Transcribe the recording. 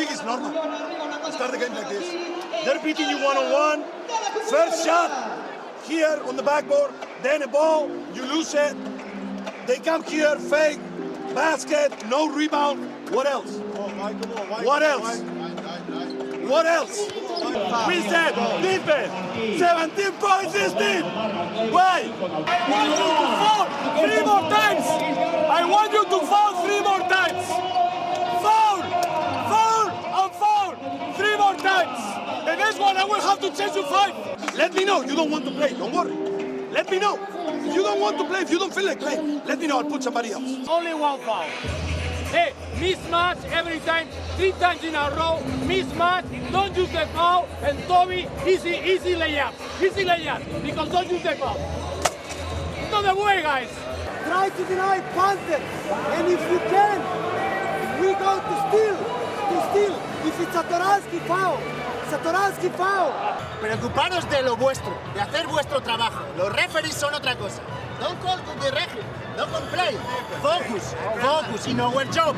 think it's normal. Start the game like this. They're beating you one-on-one. First shot here on the backboard, then a ball, you lose it. They come here, fake, basket, no rebound. What else? What else? What else? We said defense, 17 points this team. Why? I want you to foul 3 more times. I want you to foul 3 more times. Foul, foul, and foul 3 more times. The next one I will have to change to 5. Let me know you don't want to play. Don't worry. Let me know. If you don't want to play, if you don't feel like playing, let me know. I'll put somebody else. Only one foul. Hey, mismatch every time, 3 times in a row, mismatch, don't use the foul, and Toby, easy layup, because don't use the foul. Not the way, guys. Try to deny Panther, and if you can, we go to steal. If it's a Toransky foul, it's a Toransky foul. Preocuparos de lo vuestro, de hacer vuestro trabajo. Los referees son otra cosa. Don't call to the referee, don't complain. Focus in our job.